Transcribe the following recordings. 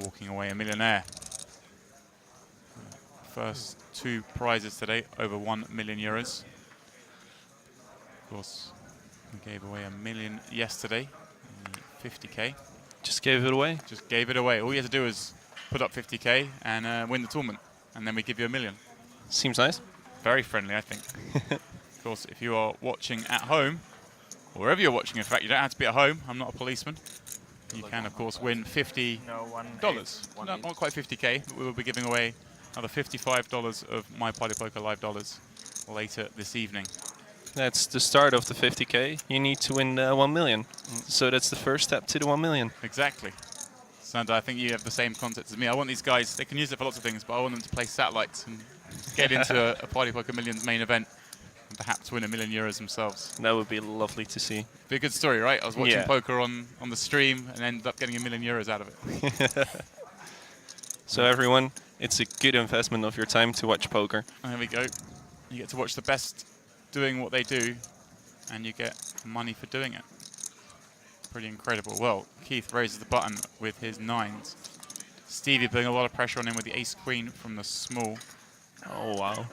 walking away a millionaire. First 2 prizes today, over 1 million euros. Of course, we gave away $1 million yesterday, 50k. Just gave it away? Just gave it away. All you have to do is put up 50k and win the tournament, and then we give you $1 million. Seems nice. Very friendly, I think. Of course, if you are watching at home, or wherever you're watching, in fact, you don't have to be at home. I'm not a policeman. You can, of course, win $50. Not quite 50k, but we will be giving away another $55 of My Party Poker Live dollars later this evening. That's the start of the 50k. You need to win 1 million. So that's the first step to the 1 million. Exactly. Sandra, I think you have the same concept as me. I want these guys, they can use it for lots of things, but I want them to play satellites and get into a Party Poker Millions main event and perhaps win €1 million themselves. That would be lovely to see. Be a good story, right? I was watching poker on the stream and ended up getting €1 million out of it. So everyone, it's a good investment of your time to watch poker. And there we go. You get to watch the best doing what they do, and you get money for doing it. Pretty incredible. Well, Keith raises the button with his 9s. Stevie putting a lot of pressure on him with the ace-queen from the small. Oh, wow.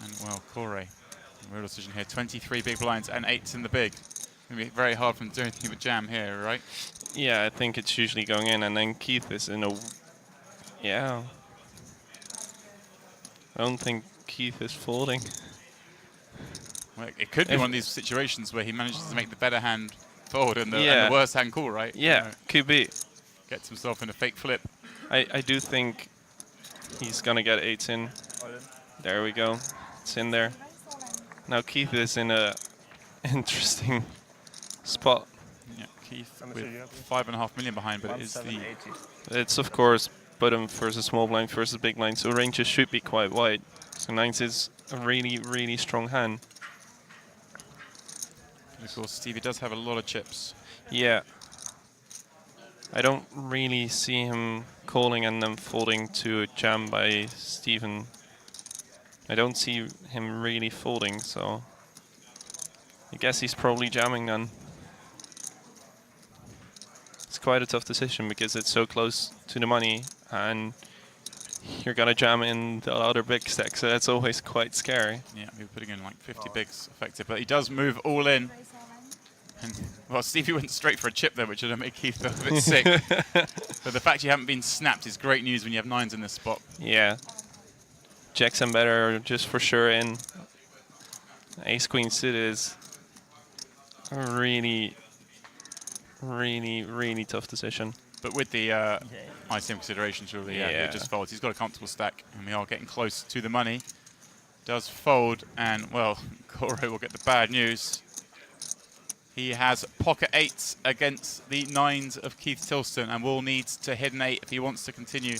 And, well, Corey, real decision here. 23 big blinds and 8s in the big. It's going to be very hard for him to do anything but jam here, right? Yeah, I think it's usually going in, and then Keith is in a... Yeah. I don't think Keith is folding. Well, it could be one of these situations where he manages to make the better hand fold and the worse hand call, right? Yeah, could be. Gets himself in a fake flip. I do think he's going to get 8s in. There we go. It's in there. Now Keith is in a interesting spot. Yeah, Keith with 5.5 million behind, but it's of course bottom versus small blind versus big blind, so ranges should be quite wide. So 9s is a really, really strong hand. Of course, Stevie does have a lot of chips. Yeah. I don't really see him calling and then folding to a jam by Steven. I don't see him really folding, so I guess he's probably jamming then. It's quite a tough decision because it's so close to the money and you're gonna jam in the other big stack, so that's always quite scary. Yeah, we're putting in like 50 bigs effective, but he does move all in. And, well, Stevie went straight for a chip there, which would make Keith feel a bit sick. But the fact you haven't been snapped is great news when you have 9s in this spot. Yeah. Jacks and better just for sure in. Ace-queen suited is a really, really, really tough decision. But with the ICM considerations, really, it just folds. He's got a comfortable stack, and we are getting close to the money. Does fold, and, well, Corey will get the bad news. He has pocket 8s against the 9s of Keith Tilston and will need to hit an 8 if he wants to continue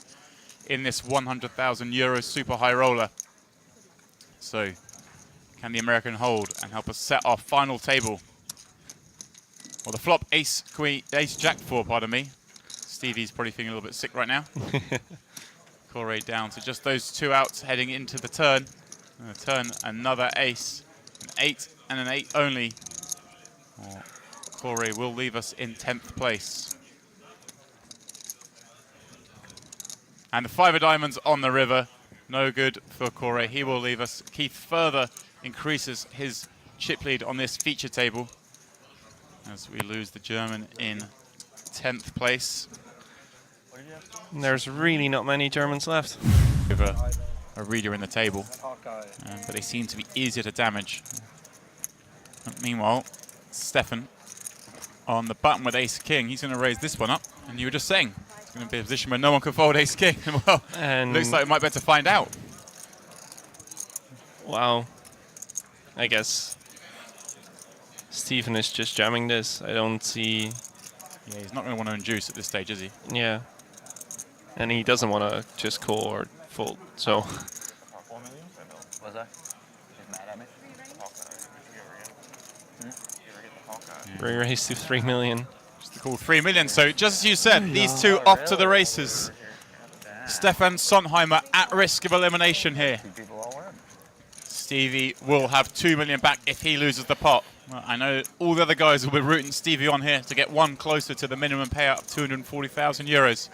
in this €100,000 super high roller. So, can the American hold and help us set our final table? Well, the flop ace jack 4, pardon me. Stevie's probably feeling a little bit sick right now. Corey down to just those 2 outs heading into the turn. And the turn, another ace, an 8 and an 8 only. Well, Corey will leave us in 10th place. And the 5 of diamonds on the river. No good for Corey. He will leave us. Keith further increases his chip lead on this feature table as we lose the German in 10th place. There's really not many Germans left. A reader in the table, but they seem to be easier to damage. And meanwhile, Stefan on the button with ace-king. He's going to raise this one up, and you were just saying it's going to be a position where no one can fold ace-king. Well, and looks like we might be able to find out. Wow. I guess Stephen is just jamming this. I don't see... Yeah, he's not going to want to induce at this stage, is he? Yeah. And he doesn't want to just call or fold, so... Was that? He's mad at me? Re-raise to 3 million. Just to call 3 million. So just as you said, these two off to the races. Stefan Sontheimer at risk of elimination here. Stevie will have 2 million back if he loses the pot. Well, I know all the other guys will be rooting Stevie on here to get one closer to the minimum payout of €240,000.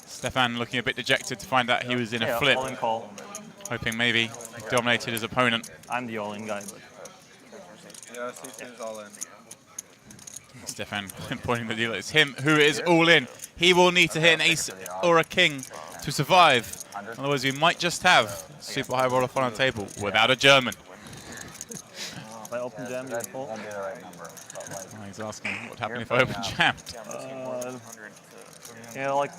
Stefan looking a bit dejected to find out he was in a flip, all-in call. hoping maybe he dominated his opponent. I'm the all-in guy, but Yeah, C2's all in. Stefan pointing the dealer. It's him who is all in. He will need to hit an ace or a king to survive. Otherwise, we might just have super high roller final table without a German. if I open jam, you fold. Oh, he's asking what happened if I open jammed. Yeah, like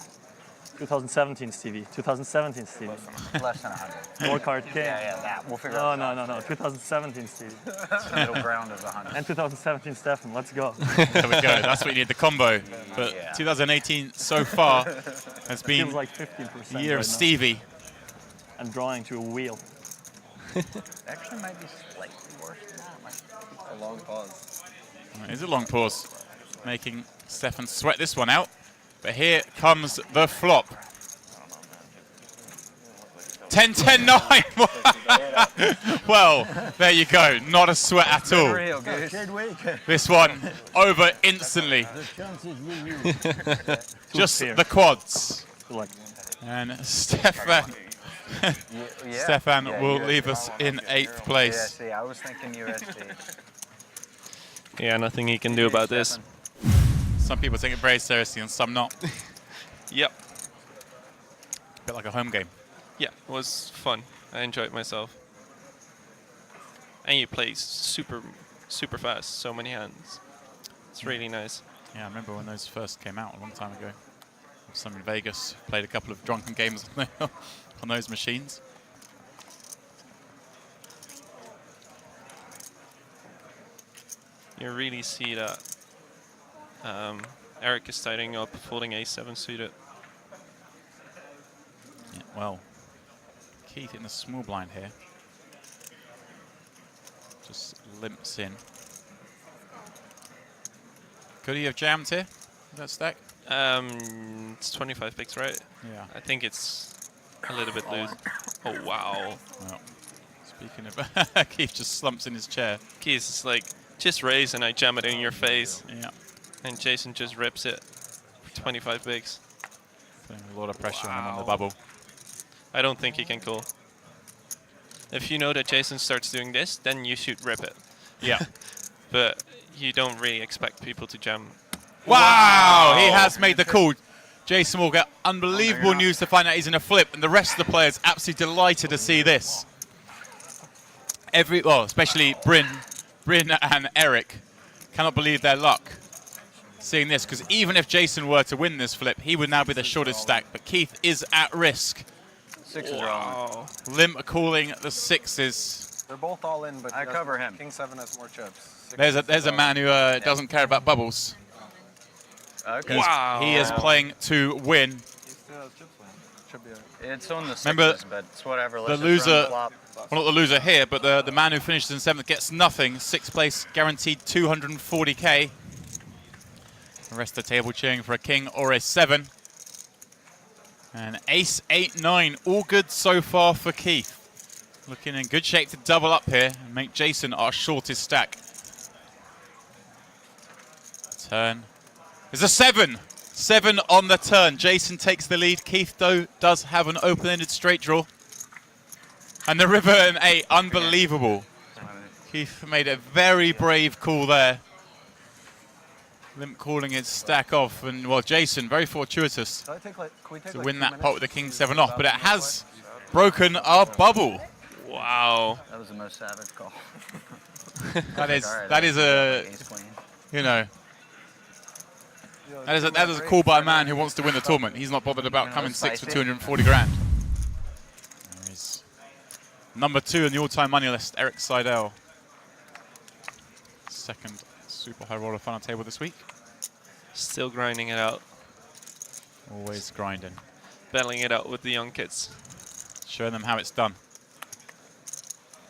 2017 Stevie. 2017 Stevie. Less than 100. More card king. Yeah, that. We'll figure No, out. no. 2017 Stevie. The middle ground is 100. And 2017 Stefan. Let's go. There we go. That's what you need, the combo. But 2018 so far has been Feels like 15% the year right of now. Stevie. I'm drawing to a wheel. Actually, might be slightly worse than that. A long pause. It is a long pause, making Stefan sweat this one out. But here comes the flop. 10-10-9. Well, there you go. Not a sweat at all. Real good. This one over instantly. Just the quads. Like, And Stefan. Stefan will leave us in 8th place. USD. I was thinking USD. Yeah, nothing he can do about this. Some people take it very seriously and some not. Yep. A bit like a home game. Yeah, it was fun. I enjoyed myself. And you play super fast, so many hands. It's really nice. Yeah, I remember when those first came out a long time ago. Some in Vegas, played a couple of drunken games on those machines. You really see that Eric is tidying up, folding a7 suited. Yeah, well, Keith in the small blind here. Just limps in. Could he have jammed here? That stack? It's 25 picks, right? Yeah. I think it's a little bit loose. Oh, wow. Well, speaking of, Keith just slumps in his chair. Keith is like, just raise and I jam it in your face. Yeah. And Jason just rips it for 25 bigs. Putting a lot of pressure on him on the bubble. I don't think he can call. If you know that Jason starts doing this, then you should rip it. Yeah. But you don't really expect people to jam. Wow! He has made the call. Jason will get unbelievable news to find out he's in a flip, and the rest of the players absolutely delighted to see this. Especially Bryn and Eric cannot believe their luck seeing this, because even if Jason were to win this flip, he would now be the shortest stack, but Keith is at risk. Sixes are all in. Limp calling the sixes. They're both all in, but I cover him. King 7 has more chips. There's a man who doesn't care about bubbles. Okay. Wow. He is playing to win. He still has chips in. Should be It's on the sixes, Remember, but it's whatever. the Let's just run loser- flop. Well, not the loser here, but the man who finishes in 7th gets nothing. 6th place guaranteed 240k. The rest of the table cheering for a king or a 7. And ace, 8, 9. All good so far for Keith. Looking in good shape to double up here and make Jason our shortest stack. Turn. There's a 7. 7 on the turn. Jason takes the lead. Keith, though, does have an open-ended straight draw. And the river and 8, unbelievable. Keith made a very brave call there. Limp calling his stack off, and well, Jason, very fortuitous Can we take to like win 2 that pot with the minutes king to 7 do off, but it that? has broken our bubble. Wow. That was the most savage call. That is Alright, that is a ace queen. you know Yeah, that is a 2 minute call by a break. man who wants to win the tournament. He's not bothered about You know, coming 6th for spicy. 240 grand. There is number 2 in the all-time money list, Eric Seidel. Second super high roller final table this week. Still grinding it out. Always grinding. Battling it out with the young kids. Showing them how it's done.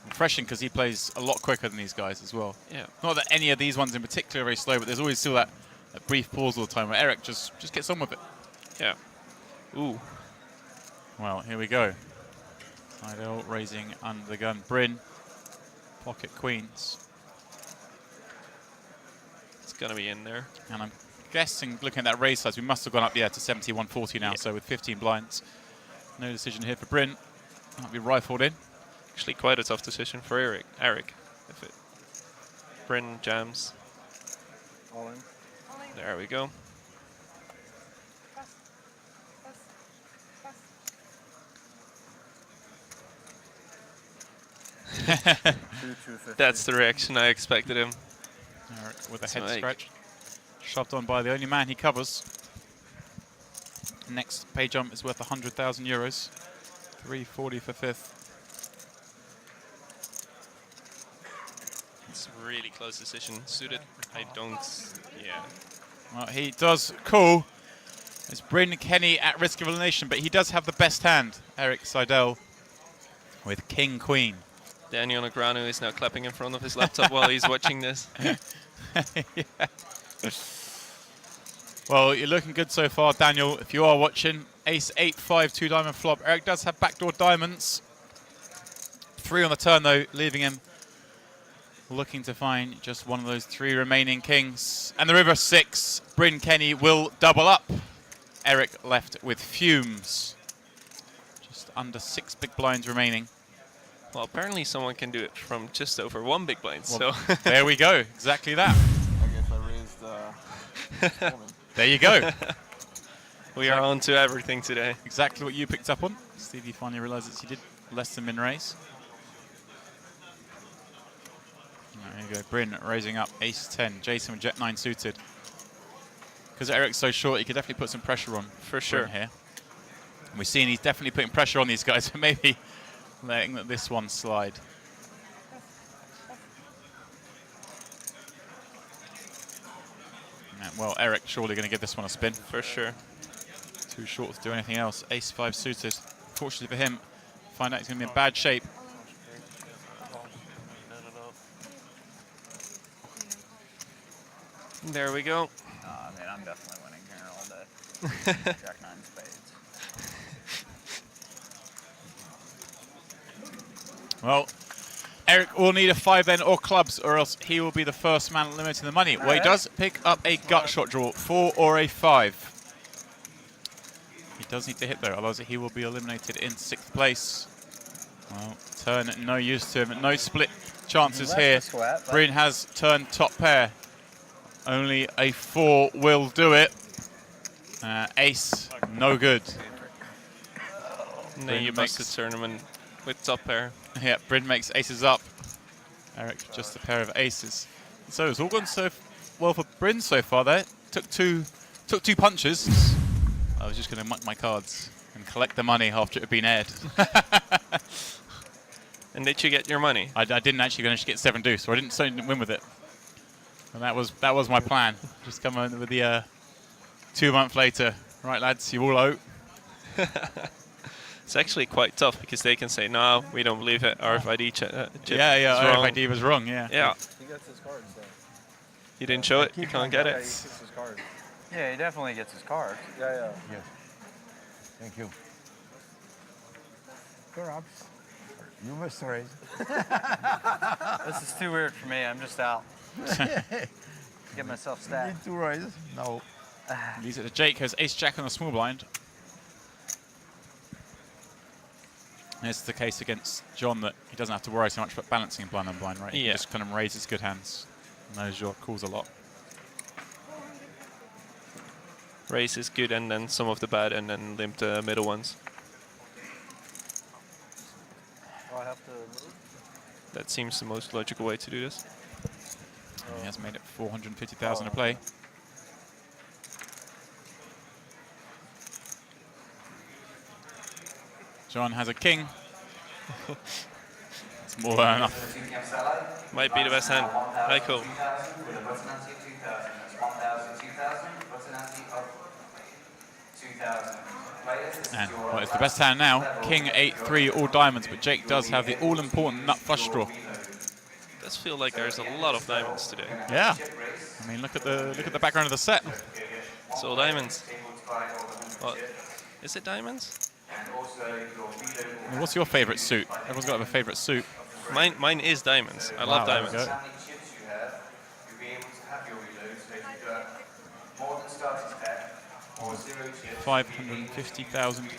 Refreshing because he plays a lot quicker than these guys as well. Yeah. Not that any of these ones in particular are very slow, but there's always still that brief pause all the time where Eric just gets on with it. Yeah. Ooh. Well, here we go. Seidel raising under the gun. Bryn, pocket queens. It's gonna be in there. And I'm guessing, looking at that raise size, we must have gone up, to 70-140 now. Yeah. So with 15 blinds, no decision here for Bryn. That'll be rifled in. Actually, quite a tough decision for Eric. If it Bryn jams. All in. There we go. That's the reaction I expected him. Eric with a To head make. scratch. Shoved on by the only man he covers. Next pay jump is worth 100,000 euros. 340 for fifth. It's a really close decision. Suited, I don't. Yeah. Well, he does call. It's Bryn Kenny at risk of elimination, but he does have the best hand, Eric Seidel, with King Queen. Daniel Negreanu is now clapping in front of his laptop while he's watching this. Yeah. Well, you're looking good so far, Daniel. If you are watching, ace 8-5, 2 diamond flop. Eric does have backdoor diamonds. 3 on the turn, though, leaving him looking to find just one of those 3 remaining kings. And the river 6, Bryn Kenny will double up. Eric left with fumes. Just under 6 big blinds remaining. Well, apparently someone can do it from just over 1 big blind. Well, So there we go. Exactly that. I guess I raised Coleman. There you go. we are on to everything today. Exactly what you picked up on. Stevie finally realizes he did less than min raise. There you go. Bryn raising up ace 10. Jason with jet 9 suited. Because Eric's so short, he could definitely put some pressure on For sure. Bryn here. And we've seen he's definitely putting pressure on these guys, so maybe letting this one slide. And, well, Eric surely going to give this one a spin. For sure. Too short to do anything else. Ace 5 suited. Fortunately for him, find out he's going to be in bad shape. There we go. I mean, I'm definitely winning here all day. Jack 9 spades. Well, Eric will need a 5 then or clubs, or else he will be the first man limiting the money. Well, he does pick up a gut shot draw, 4 or a 5. He does need to hit though, otherwise he will be eliminated in 6th place. Well, turn no use to him. No split chances here. Bryn has turned top pair. Only a 4 will do it. Ace, no good. No, you makes the tournament with top pair. Yeah, Bryn makes aces up. Eric, just a pair of aces. So it's all gone so well for Bryn so far there. Took two punches. I was just going to muck my cards and collect the money after it had been aired. And did you get your money? I didn't actually manage to get 7 deuce, so I didn't win with it. And that was my plan. Just come on with the 2 months later. Right, lads, you all out. It's actually quite tough because they can say, no, we don't believe it. RFID chip Yeah, is wrong. RFID was wrong, yeah. Yeah. He gets his cards though. You didn't show it, you can't get Yeah, he it. gets his cards. Yeah, he definitely gets his cards. Yeah. Yes. Thank you. Perhaps you must raise. This is too weird for me. I'm just out. Get myself Need stacked. 2 raises? No. Leaves it to Jake, has ace jack on the small blind. And this is the case against John that he doesn't have to worry so much about balancing blind on blind, right? He Yeah. just kind of raises good hands. Knows your calls a lot. Raise is good and then some of the bad and then limp the middle ones. Oh, I have to move? That seems the most logical way to do this. And he has made it 450,000 to play. John has a king. It's more than enough. Might be the best hand. Michael. And well, it's the best hand now. King 8-3 all diamonds, but Jake does have the all-important nut flush draw. Does feel like there's a lot of diamonds today. Yeah. I mean, look at the background of the set. It's all diamonds. What? Is it diamonds? I mean, what's your favorite suit? Everyone's got a favorite suit. Mine is diamonds. I love Wow, there we diamonds. go. 550,000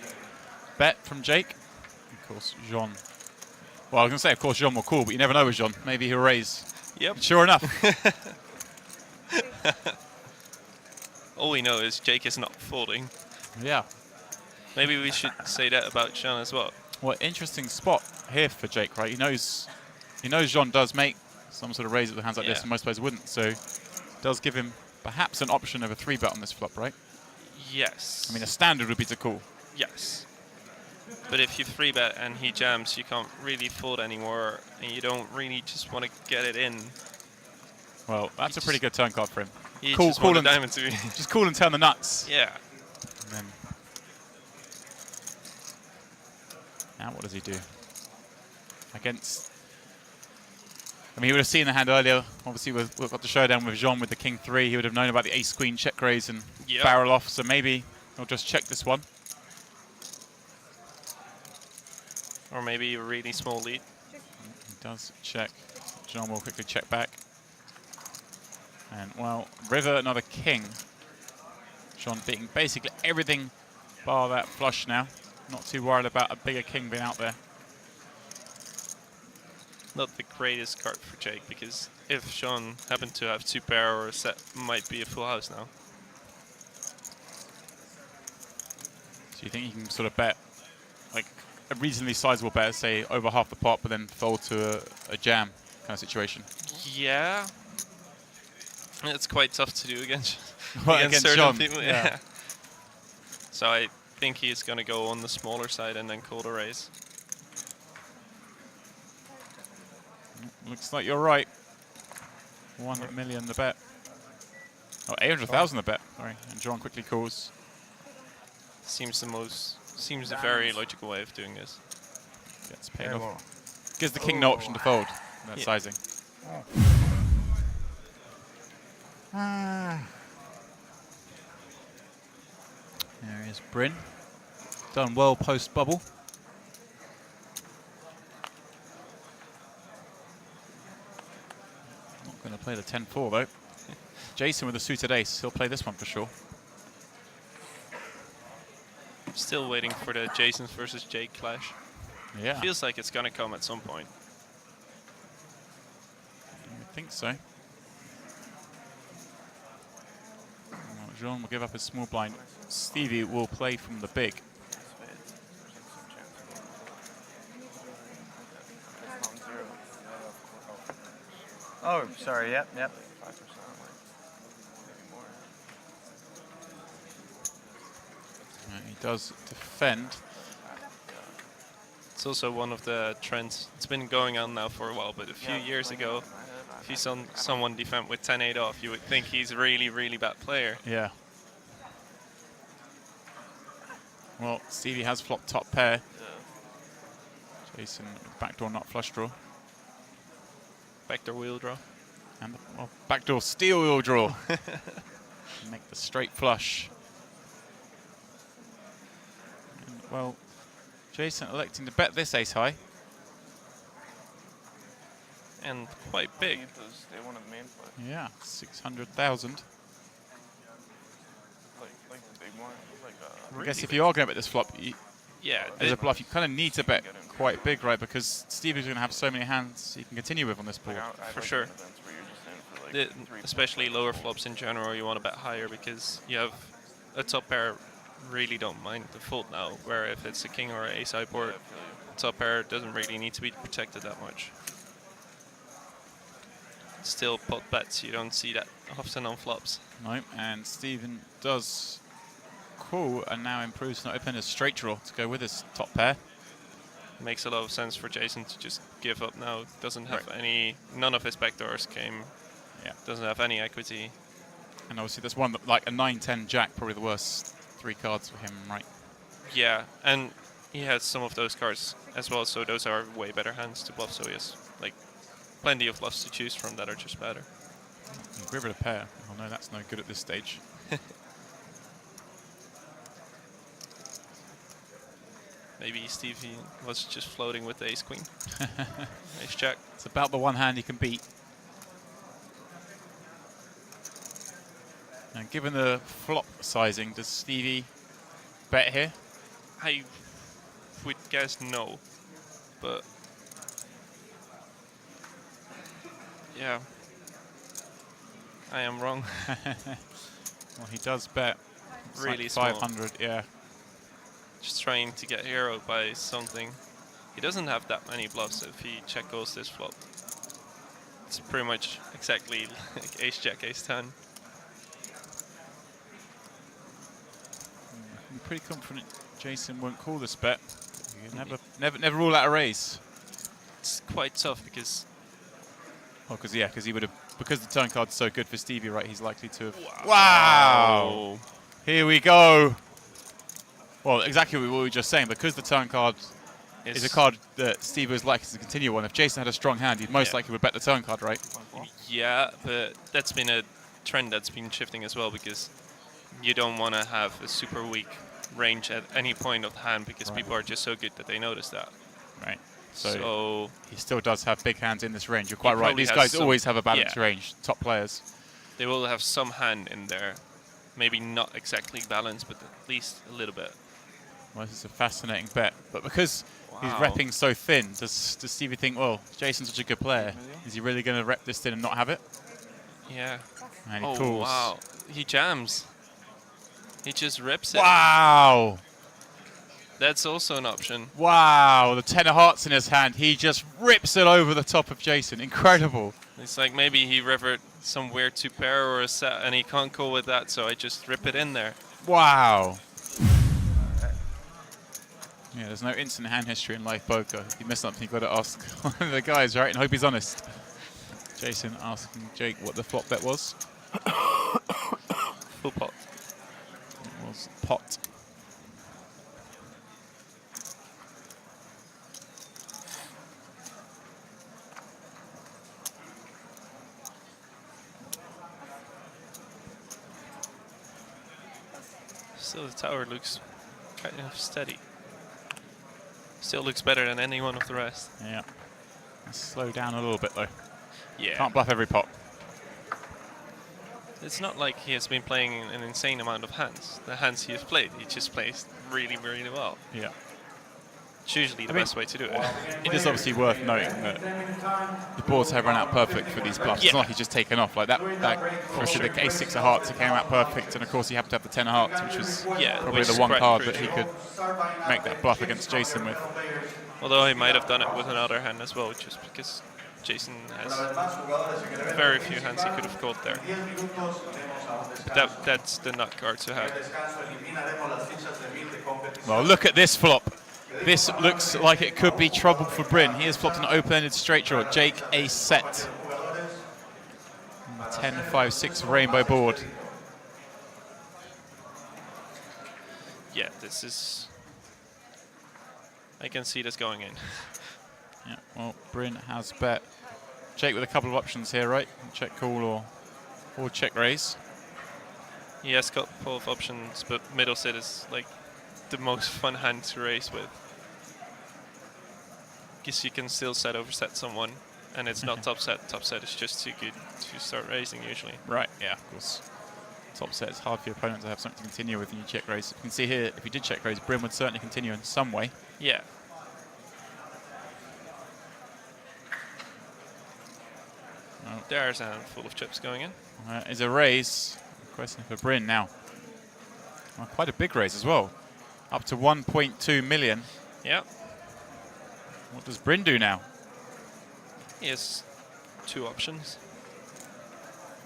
bet from Jake. Of course, Jean. Well, I was going to say, of course, Jean will call, but you never know with Jean. Maybe he'll raise. Yep. Sure enough. All we know is Jake is not folding. Yeah. Maybe we should say that about Sean as well. Well, interesting spot here for Jake, right? He knows Jean does make some sort of raise with hands like this, and most players wouldn't. So it does give him perhaps an option of a 3-bet on this flop, right? Yes. I mean, a standard would be to call. Yes. But if you 3-bet and he jams, you can't really fold anymore, and you don't really just want to get it in. Well, that's a pretty good turn card for him. You Cool, just cool, want and the diamond to be. just call and turn the nuts. Yeah. And then now what does he do? Against. I mean, he would have seen the hand earlier. Obviously, we've got the showdown with Jean with the king 3. He would have known about the ace queen check raise and barrel off. So maybe he'll just check this one. Or maybe a really small lead. He does check. Jean will quickly check back. And, well, river, another king. Jean beating basically everything bar that flush now. Not too worried about a bigger king being out there. Not the greatest card for Jake, because if Sean happened to have 2 pair or a set, might be a full house now. So you think you can sort of bet, like, a reasonably sizable bet, say over half the pot, but then fold to a jam kind of situation? Yeah. It's quite tough to do against, Well, against against certain Jean, people. yeah. So I think he's going to go on the smaller side and then call the raise. Looks like you're right. 1 million the bet. Oh, 800,000 the bet. Sorry, and Jean quickly calls. Seems the very logical way of doing this. Gets paid off. Gives the king no option to fold. That sizing. There is Bryn. Done well post bubble. Not going to play the 10-4 though. Jason with a suited ace. He'll play this one for sure. Still waiting for the Jason's versus Jake clash. Yeah. Feels like it's going to come at some point. I think so. Well, Jean will give up his small blind. Stevie will play from the big. Oh, sorry. Yep. He does defend. It's also one of the trends. It's been going on now for a while, but a few years ago, if you saw someone defend with 10-8 off, you would think he's a really, really bad player. Yeah. Well, Stevie has flopped top pair. Jason, backdoor nut flush draw. Backdoor wheel draw. And well, backdoor steel wheel draw. Make the straight flush. And, well, Jason electing to bet this ace high. And quite big. Yeah, 600,000. I guess if you are going to bet this flop, as a bluff, you kind of need to bet quite big, right? Because Stevie's going to have so many hands he can continue with on this board. For sure. Especially lower flops in general, you want to bet higher because you have a top pair really don't mind the fold now, where if it's a king or an ace high board, top pair doesn't really need to be protected that much. Still pot bets, you don't see that often on flops. No, and Steven does call and now improves to not open a straight draw to go with his top pair. Makes a lot of sense for Jason to just give up now. Doesn't have none of his backdoors came. Yeah. Doesn't have any equity. And obviously there's one that, like a 9-10 jack, probably the worst 3 cards for him, right? Yeah, and he has some of those cards as well, so those are way better hands to bluff, so he has like plenty of bluffs to choose from that are just better. River to pair. Oh no, that's no good at this stage. Maybe Stevie was just floating with the ace queen. Ace jack. It's about the one hand he can beat. And given the flop sizing, does Stevie bet here? I would guess no, but yeah, I am wrong. Well, he does bet. It's Really like small. 500, yeah. Just trying to get hero by something. He doesn't have that many bluffs if he check goes this flop. It's pretty much exactly like ace jack, ace 10. I'm pretty confident Jason won't call this bet. You never rule out a raise. It's quite tough because Oh, because he would have, because the turn card's so good for Stevie, right? He's likely to have. wow. Wow! Here we go. Well, exactly what we were just saying. Because the turn card is a card that Stevie was likely to continue on. If Jason had a strong hand, he'd most likely would bet the turn card, right? Yeah, but that's been a trend that's been shifting as well because you don't want to have a super weak range at any point of the hand because people are just so good that they notice that. Right. So he still does have big hands in this range. You're quite right. probably These has guys some- always have a balanced yeah. range. Top players. they will have some hand in there. Maybe not exactly balanced, but at least a little bit. Well, this is a fascinating bet. But because he's Wow. repping so thin, does Stevie think, well, Jason's such a good player, is he really going to rep this thin and not have it? Yeah. And he Oh, calls. wow. He jams. He just rips it. Wow! That's also an option. Wow, the 10 of hearts in his hand. He just rips it over the top of Jason. Incredible. It's like maybe he revert some weird two pair or a set and he can't call with that, so I just rip it in there. Wow. Yeah, there's no instant hand history in live poker. If you miss something, you've got to ask one of the guys, right? And hope he's honest. Jason asking Jake what the flop bet was. Full pot. It was pot. Still, the tower looks kind of steady. Still looks better than any one of the rest. Yeah. Let's slow down a little bit, though. Yeah. Can't bluff every pot. It's not like he has been playing an insane amount of hands. The hands he has played, he just plays really, really well. Yeah. It's usually the best way to do it. It is obviously worth noting that the boards have run out perfect for these bluffs. It's not like he's just taken off. Like that especially the ace 6 of hearts, it came out perfect. And of course, he happened to have the 10 of hearts, which was probably which the is one quite card that he crucial. could make that bluff against Jason with. Although he might have done it with another hand as well, just because Jason has very few hands he could have called there. That's the nut card to have. Well, look at this flop. This looks like it could be trouble for Bryn. He has flopped an open-ended straight draw. Jake a set. 10-5-6 rainbow board. Yeah, this is... I can see this going in. Yeah, well, Bryn has bet. Jake with a couple of options here, right? Check call or check raise. He has got a couple of options, but middle set is like the most fun hand to race with. Guess you can still set overset someone, and it's not top set. Top set is just too good to start raising usually. Right, yeah, of course. Top set, it's hard for your opponent to have something to continue with when you check raise. You can see here, if you did check raise, Bryn would certainly continue in some way. Yeah. Oh. There's a handful of chips going in. Is a raise. Question for Bryn now. Well, quite a big raise as well. Up to 1.2 million. Yeah. What does Bryn do now? He has two options.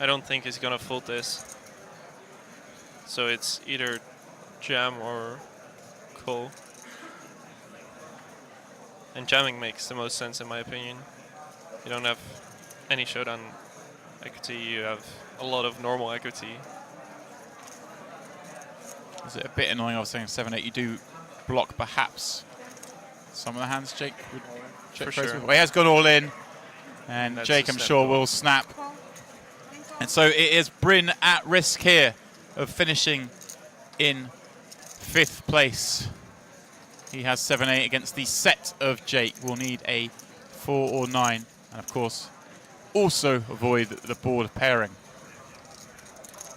I don't think he's gonna fold this. So it's either jam or call. And jamming makes the most sense in my opinion. You don't have any showdown equity, you have a lot of normal equity. Is it a bit annoying? I was saying 7-8. You do block perhaps some of the hands Jake would check For raise sure. with. Well, he has gone all in, and That's Jake, a I'm snap sure, call. will snap. And so it is Bryn at risk here of finishing in 5th place. He has 7-8 against the set of Jake. Will need a 4 or 9, and of course, also avoid the board pairing.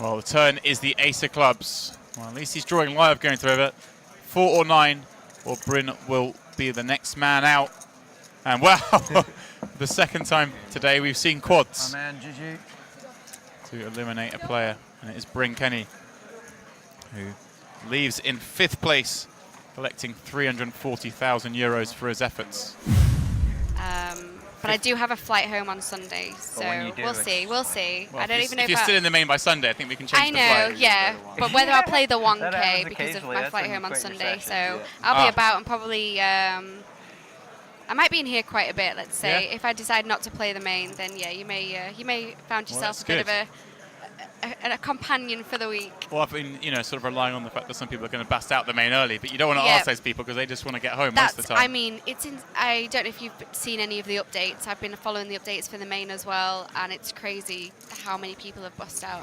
Well, the turn is the ace of clubs. Well, at least he's drawing live going through it. 4 or 9, or Bryn will be the next man out. And wow, the second time today we've seen quads My man, GG. to eliminate a player. And it is Bryn Kenny, who leaves in 5th place, collecting 340,000 euros for his efforts. But I do have a flight home on Sunday, so when you do, we'll see. We'll see. Well, I don't even know if you're still in the main by Sunday, I think we can change I the know, flight. yeah. But whether I'll play the That 1K happens because of occasionally. my That's flight when you home on quit your Sunday, session. so Yeah. I'll be about and probably. I might be in here quite a bit. Let's say Yeah. if I decide not to play the main, then yeah, you may found Well, yourself that's a bit good. of a companion for the week. Well, I've been, sort of relying on the fact that some people are going to bust out the main early, but you don't want to Yeah. ask those people because they just want to get home most of the time. I mean, I don't know if you've seen any of the updates. I've been following the updates for the main as well, and it's crazy how many people have busted out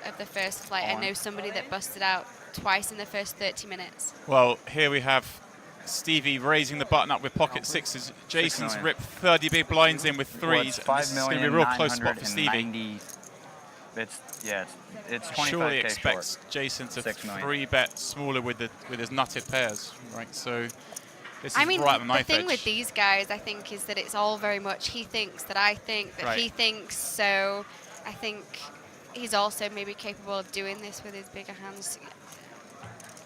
of the first flight. I know somebody that busted out twice in the first 30 minutes. Well, here we have Stevie raising the button up with pocket 6s. Jason's million. ripped 30 big blinds in with 3s. Well, This is going to be a real close spot for Stevie. It's 25K Surely short. expects Jason to 6 million. 3-bet smaller with his nutted pairs, right? So this is I mean, right at the the knife thing edge. with these guys, I think, is that it's all very much he thinks that I think that he Right. thinks. So I think he's also maybe capable of doing this with his bigger hands.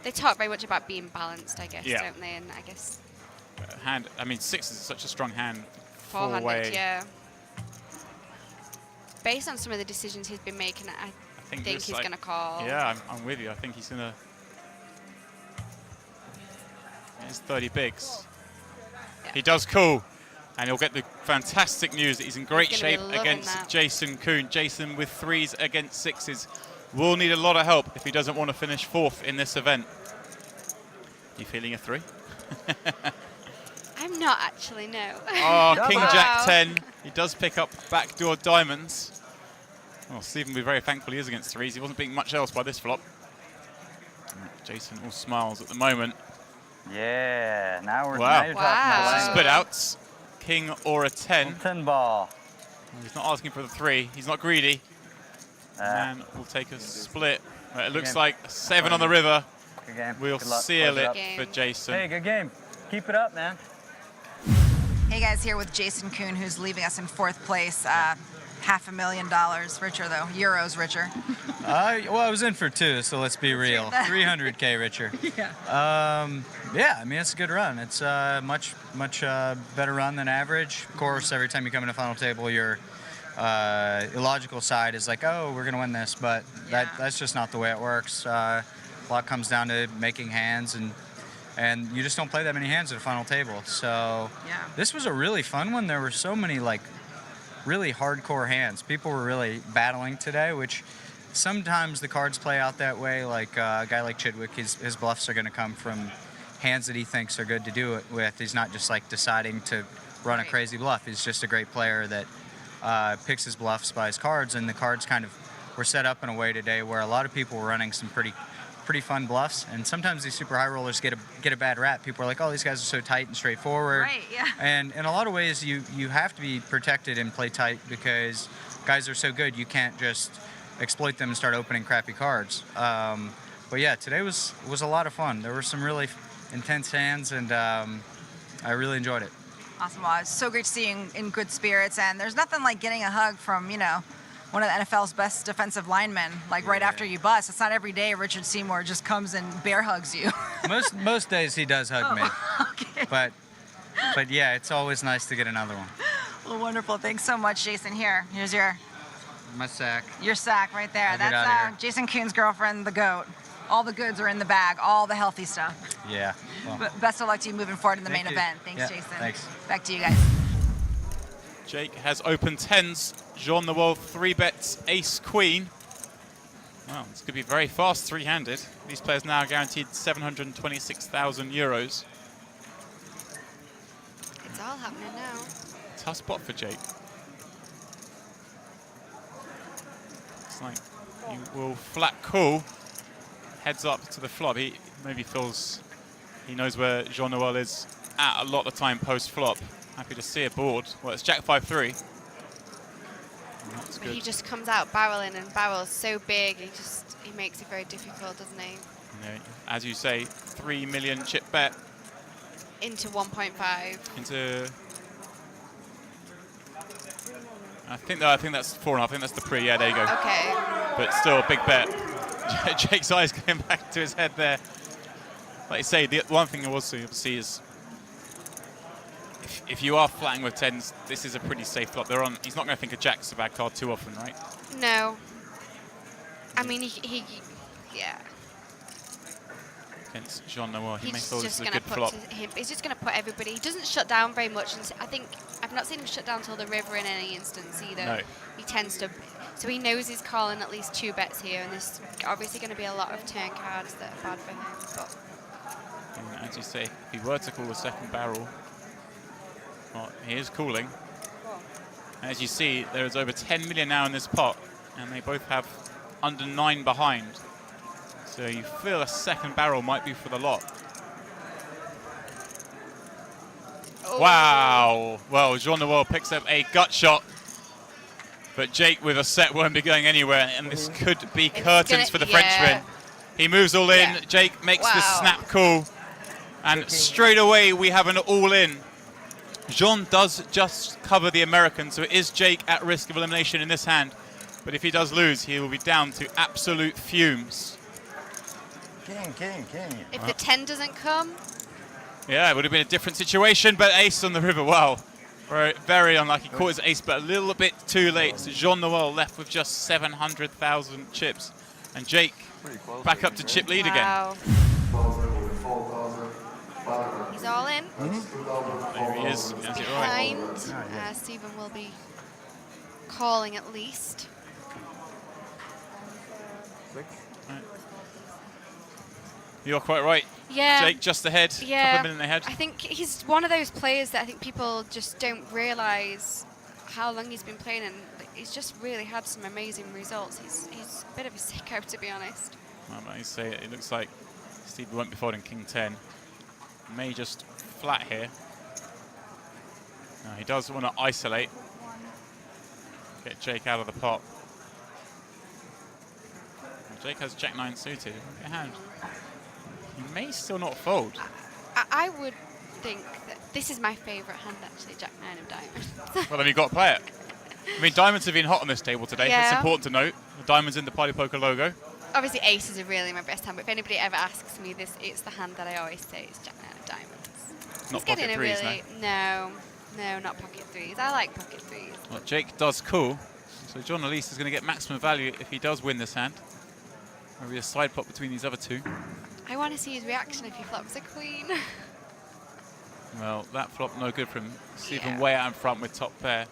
They talk very much about being balanced, I guess, Yeah. don't they? And I guess Hand. I mean, 6 is such a strong hand. four-handed, Four-way. yeah. Based on some of the decisions he's been making, I think this, he's like- going to call. Yeah, I'm with you. I think he's going to. It's 30 bigs. Yeah. He does call, and he'll get the fantastic news that he's in great He's gonna be shape loving against that. Jason Kuhn. Jason with 3s against 6s will need a lot of help if he doesn't want to finish 4th in this event. You feeling a 3? I'm not actually, no. Oh, King Wow. Jack 10. He does pick up backdoor diamonds. Well, Stephen will be very thankful he is against 3s. He wasn't beating much else by this flop. Jason all smiles at the moment. Yeah, now Wow. now you're talking Wow. my language. Split outs. King or a 10. 10 ball. He's not asking for the 3. He's not greedy. And we'll take a split. It looks game. like a 7 on the river. Good game. We'll Good luck. seal Close it up. Game. for Jason. Hey, good game. Keep it up, man. Hey guys, here with Jason Kuhn, who's leaving us in 4th place. $500,000 richer though, euros richer. Well, I was in for 2, so let's be real. 300K richer. Yeah, I mean, it's a good run. It's a much better run than average. Of course, every time you come in a final table, your illogical side is like, oh, we're going to win this, but that's just not the way it works. A lot comes down to making hands, and you just don't play that many hands at a final table. So this was a really fun one. There were so many, like, really hardcore hands. People were really battling today, which sometimes the cards play out that way. Like a guy like Chidwick, his bluffs are going to come from hands that he thinks are good to do it with. He's not just like deciding to run a crazy bluff. He's just a great player that picks his bluffs by his cards, and the cards kind of were set up in a way today where a lot of people were running some pretty fun bluffs, and sometimes these super high rollers get a bad rap. People are like, oh, these guys are so tight and straightforward. Right, yeah. And in a lot of ways, you have to be protected and play tight because guys are so good, you can't just exploit them and start opening crappy cards. But yeah, today was a lot of fun. There were some really intense hands, and I really enjoyed it. Awesome. Well, it's so great to see you in good spirits, and there's nothing like getting a hug from, one of the NFL's best defensive linemen, like right after you bust. It's not every day Richard Seymour just comes and bear hugs you. Most days he does hug me. Okay. But yeah, it's always nice to get another one. Well, wonderful. Thanks so much, Jason. Here's your My sack. sack right there. I'll get That's outta here. Jason Kuhn's girlfriend, the GOAT. All the goods are in the bag, all the healthy stuff. Yeah. Well, But best of luck to you moving forward in the Thank main you. event. Thanks, Yeah, Jason. thanks. Back to you guys. Jake has open 10s. Jean Noel 3-bets ace queen. Wow, this could be very fast three-handed. These players now guaranteed 726,000 euros. It's all happening now. Tough spot for Jake. It's like he will flat call, heads up to the flop. He maybe feels he knows where Jean Noel is at a lot of the time post flop. Happy to see a board. Well, it's Jack 5-3. That's But good. he just comes out barreling, and barrel's so big, he makes it very difficult, doesn't he? You know, as you say, 3 million chip bet Into 1.5. into. I think that's 4.5. I think that's the pre. Yeah, there you go. Okay. But still a big bet. Jake's eyes going back to his head there. Like you say, the one thing you also see is if you are flatting with tens, this is a pretty safe flop. He's not going to think a jack's a bad card too often, right? No. I mean, yeah. Against Jean Noir, he may He's feel this just is a going good to flop. he's just going to put everybody. He doesn't shut down very much, and I think I've not seen him shut down till the river in any instance either. No. He tends to, so he knows he's calling at least 2 bets here, and there's obviously going to be a lot of turn cards that are bad for him. But And as you say, if he were to call the second barrel, well, he is calling. As you see, there is over 10 million now in this pot, and they both have under 9 behind. So you feel a second barrel might be for the lot. oh. Wow! Well, Jean Noir picks up a gut shot, but Jake with a set won't be going anywhere, and this could be curtains for the Frenchman. He moves all in. Yeah. Jake makes the Wow. snap call, and straight away we have an all-in. Jean does just cover the American, so it is Jake at risk of elimination in this hand. But if he does lose, he will be down to absolute fumes. King. If the 10 doesn't come, Yeah, it would have been a different situation, but ace on the river, wow. Very, very unlucky. Caught his ace, but a little bit too late. So Jean Noir left with just 700,000 chips. And Jake back up to chip lead again. wow. He's all in. There he is. Gets it right. Behind. Stephen will be calling at least. You're quite right. Yeah. Jake just ahead, Yeah. couple of minutes ahead. I think he's one of those players that I think people just don't realise how long he's been playing, and he's just really had some amazing results. He's a bit of a sicko, to be honest. Well, I say it looks like Steve won't be folding King 10. May just flat here. No, he does want to isolate. Get Jake out of the pot. Well, Jake has Jack 9 suited. Look at hand. He may still not fold. I would think that this is my favourite hand, actually, Jack 9 of diamonds. Well, then you've got to play it. I mean, diamonds have been hot on this table today. Yeah. It's important to note. The diamonds in the Party Poker logo. Obviously, aces are really my best hand, but if anybody ever asks me this, it's the hand that I always say is Jack 9 of diamonds. Not He's getting pocket a threes, really, no, not pocket threes. I like pocket threes. Well, Jake does call. So John Elise is going to get maximum value if he does win this hand. Maybe a side pot between these other two. I want to see his reaction if he flops a queen. Well, that flop no good for him. Stephen Yeah. way out in front with top pair.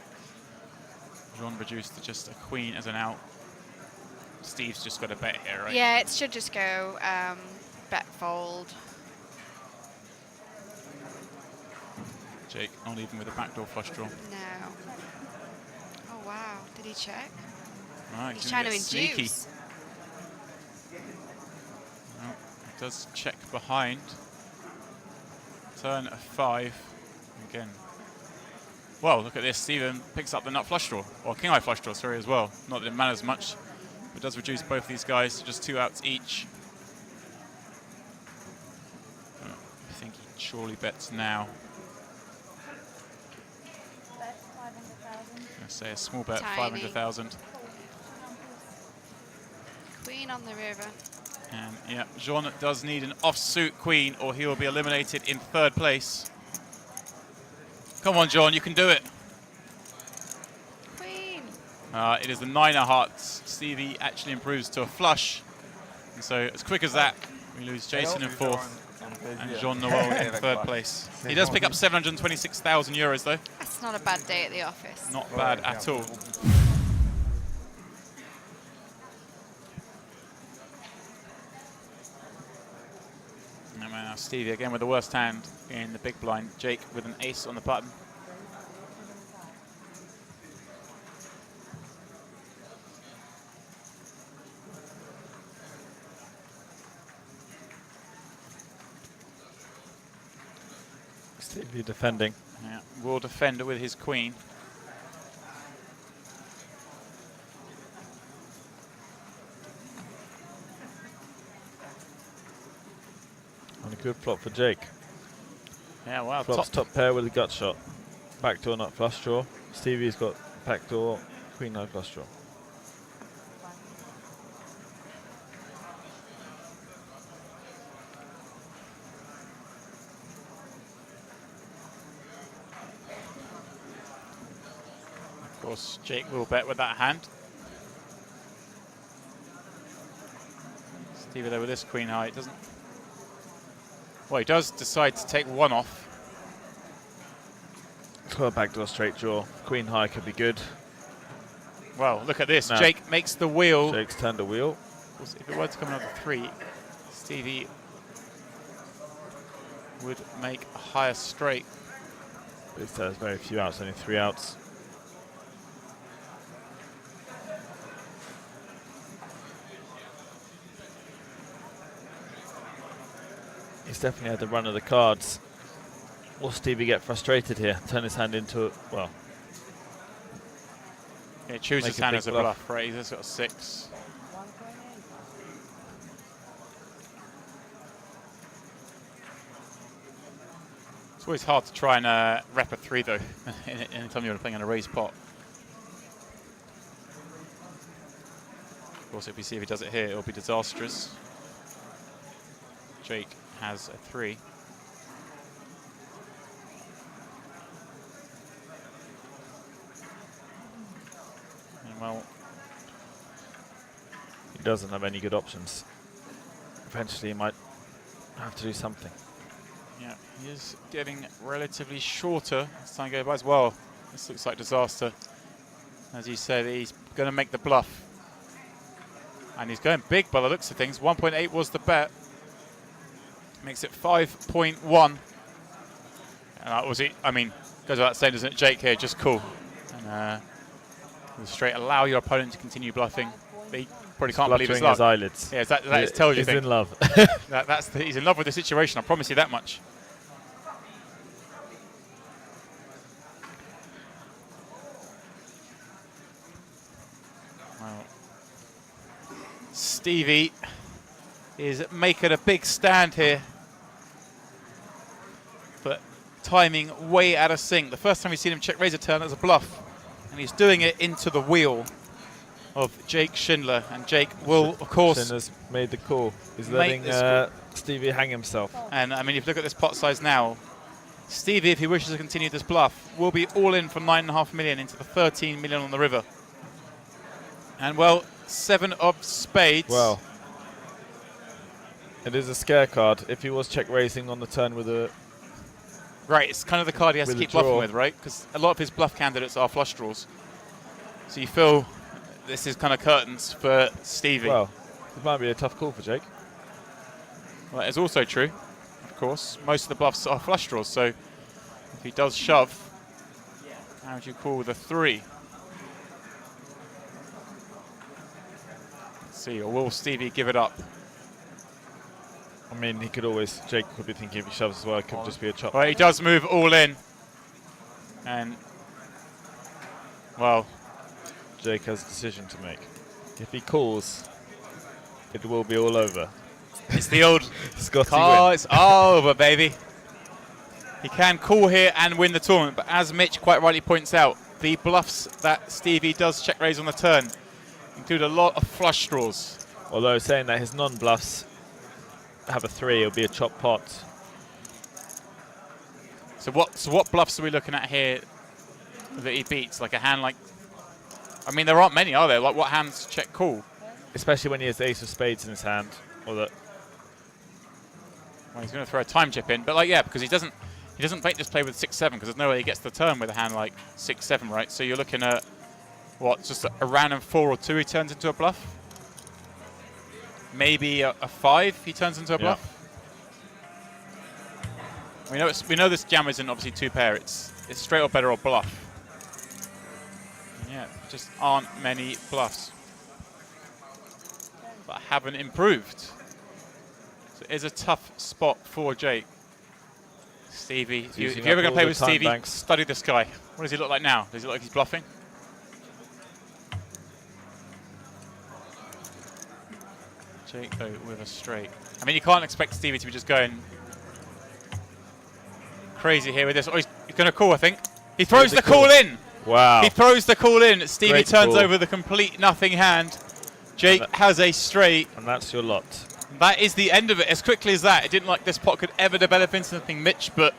John reduced to just a queen as an out. Steve's just got a bet here, right? Yeah, it should just go bet fold. Jake not even with a backdoor flush draw. No. Oh wow, did he check? Right, He's gonna trying to get sneaky. induce. No, he does check behind. Turn a 5 again. Well, look at this. Stephen picks up the nut flush draw, or king eye flush draw, sorry, as well. Not that it matters much, but does reduce both these guys to just 2 outs each. I think he surely bets now. I say a small bet, Tiny. 500,000. Queen on the river. And yeah, Jean does need an offsuit queen, or he will be eliminated in 3rd place. Come on, John, you can do it. Queen. It is the 9 of hearts. Stevie actually improves to a flush. And so as quick as that, we lose Jason in 4th and Jean Noel in 3rd place. He does pick up 726,000 euros though. That's not a bad day at the office. Not bad at all. And now Stevie again with the worst hand in the big blind. Jake with an ace on the button. Stevie defending. Yeah, will defend with his queen. Good flop for Jake. Yeah, wow. Flops top pair with a gut shot. Backdoor nut flush draw. Stevie's got backdoor queen nine flush draw. Of course, Jake will bet with that hand. Stevie though with this queen high, it doesn't. Well, he does decide to take one off. It's got a backdoor straight draw. Queen high could be good. Well, look at this. No. Jake makes the wheel. Jake's turned a wheel. Of course, if it were to come another 3, Stevie would make a higher straight. But there's very few outs, only 3 outs. He's definitely had the run of the cards. Will Stevie get frustrated here? Turn his hand into, well... Yeah, choose his make a hand big as a bluff. bluff, right? He's got a 6. It's always hard to try and rep a 3 though, anytime you're playing in a raised pot. Of course, if we see if he does it here, it'll be disastrous. Jake has a 3. And well, He doesn't have any good options. Eventually he might have to do something. yeah, he is getting relatively shorter as time goes by as well. This looks like disaster. As you said, he's going to make the bluff. And he's going big by the looks of things. 1.8 was the bet. Makes it 5.1. And that was it. I mean, goes without saying, doesn't it? Jake here, just cool. And with straight, allow your opponent to continue bluffing. He probably can't believe his luck. His eyelids. Yeah, that tells you He's thing. in love. He's in love with the situation, I promise you that much. Well, Stevie is making a big stand here, but timing way out of sync. The first time we've seen him check raise a turn as a bluff, and he's doing it into the wheel of Jake Schindler, and Jake will, of course, Schindler's made the call. He's letting Stevie hang himself. And I mean, if you look at this pot size now, Stevie, if he wishes to continue this bluff, will be all in for 9.5 million into the 13 million on the river. And well, 7 of spades. Well, it is a scare card. If he was check raising on the turn with a... Right, it's kind of the card he has to with a keep bluffing draw. with, right? Because a lot of his bluff candidates are flush draws. So you feel this is kind of curtains for Stevie. Well, it might be a tough call for Jake. Well, that is also true, of course. Most of the bluffs are flush draws, so if he does shove, how would you call the 3? Let's see, or will Stevie give it up? I mean, he could always... Jake could be thinking if he shoves as well, it could just be a chop. Well, he does move all in. And, well... Jake has a decision to make. If he calls, it will be all over. It's the old Scotty call, win. it's over, baby. He can call here and win the tournament, but as Mitch quite rightly points out, the bluffs that Stevie does check raise on the turn include a lot of flush draws. Although saying that his non-bluffs have a 3, it'll be a chop pot. So what bluffs are we looking at here that he beats? Like a hand like... I mean, there aren't many, are there? Like what hands check call? Especially when he has the ace of spades in his hand. Or that... Well, he's going to throw a time chip in, but like, yeah, because he doesn't just play with 6-7, because there's no way he gets the turn with a hand like 6-7, right? So you're looking at, what, just a random 4 or 2 he turns into a bluff? Maybe a 5 he turns into a bluff? We know this jam isn't obviously 2 pair, it's straight or better or bluff. And yeah, just aren't many bluffs. But haven't improved. So it is a tough spot for Jake. Stevie, if you're ever going to play with Stevie, study this guy. What does he look like now? Does he look like he's bluffing? Jake, though, with a straight. I mean, you can't expect Stevie to be just going crazy here with this. Oh, he's going to call, I think. He throws the call in. Wow. He throws the call in. Stevie Great turns call. over the complete nothing hand. Jake has a straight. And that's your lot. That is the end of it. As quickly as that, it didn't like this pot could ever develop into something Mitch, but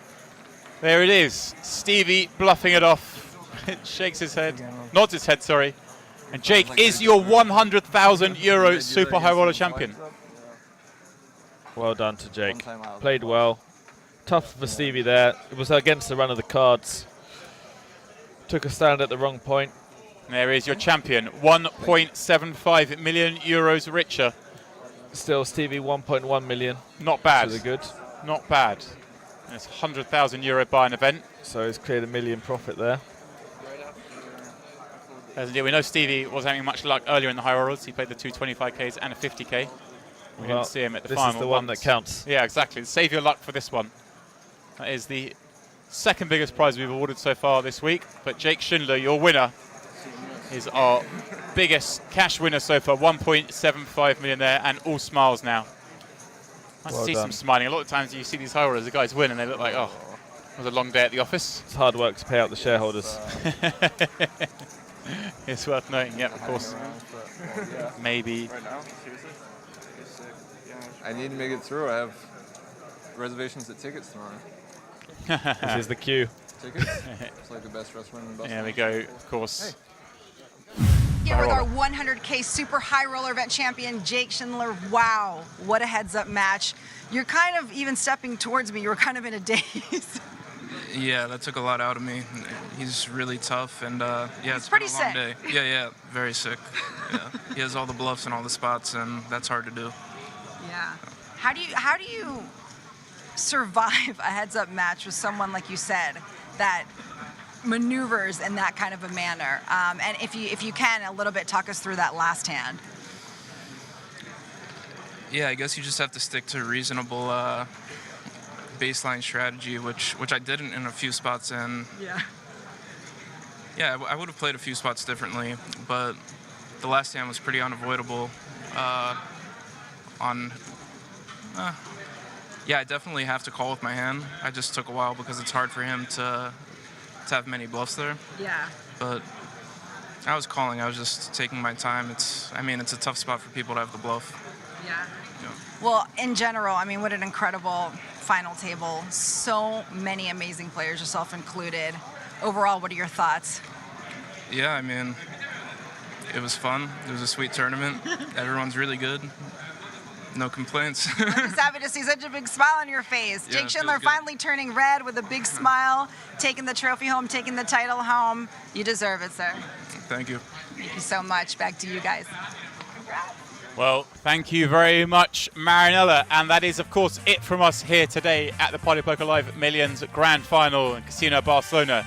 there it is. Stevie bluffing it off. Shakes his head. Nods his head, sorry. And Jake is your 100,000 euro Super High Roller champion. Well done to Jake. Played well. Tough for Stevie there. It was against the run of the cards. Took a stand at the wrong point. There is your champion. 1.75 million euros richer. Still Stevie 1.1 million. Not bad. To the good. Not bad. It's 100,000 euro buy an event. So he's cleared $1 million profit there. As indeed, we know Stevie wasn't having much luck earlier in the high rollers. He played the two 25Ks and a 50K. We didn't see him at the final. This is the one that counts. Yeah, exactly. Save your luck for this one. That is the second biggest prize we've awarded so far this week. But Jake Schindler, your winner, is our biggest cash winner so far. 1.75 million there, and all smiles now. Nice to see some smiling. A lot of times you see these high rollers, the guys win, and they look like, oh, it was a long day at the office. It's hard work to pay out the shareholders. It's worth noting, yeah, of course. Maybe. I need to make it through. I have reservations at Tickets tomorrow. This is the queue. Tickets? It's like the best restaurant in Barcelona. There we go, of course. Here with our 100K Super High Roller event champion, Jake Schindler. Wow, what a heads-up match. You're kind of even stepping towards me. You were kind of in a daze. Yeah, that took a lot out of me. He's really tough, and yeah, it's pretty been a long sick. day. Yeah, very sick. Yeah. He has all the bluffs and all the spots, and that's hard to do. Yeah. How do you survive a heads-up match with someone, like you said, that maneuvers in that kind of a manner? And if you can, a little bit, talk us through that last hand. Yeah, I guess you just have to stick to reasonable baseline strategy, which I didn't in a few spots, and yeah, I would have played a few spots differently, but the last hand was pretty unavoidable. Yeah, I definitely have to call with my hand. I just took a while because it's hard for him to have many bluffs there. Yeah. But I was calling. I was just taking my time. It's a tough spot for people to have the bluff. Yeah. Well, in general, I mean, what an incredible final table. So many amazing players, yourself included. Overall, what are your thoughts? Yeah, I mean, it was fun. It was a sweet tournament. Everyone's really good. No complaints. I'm just happy to see such a big smile on your face. Yeah, Jake Schindler finally turning red with a big smile, taking the trophy home, taking the title home. You deserve it, sir. Thank you. Thank you so much. Back to you guys. Well, thank you very much, Marinella. And that is, of course, it from us here today at the Party Poker Live Millions Grand Final in Casino Barcelona.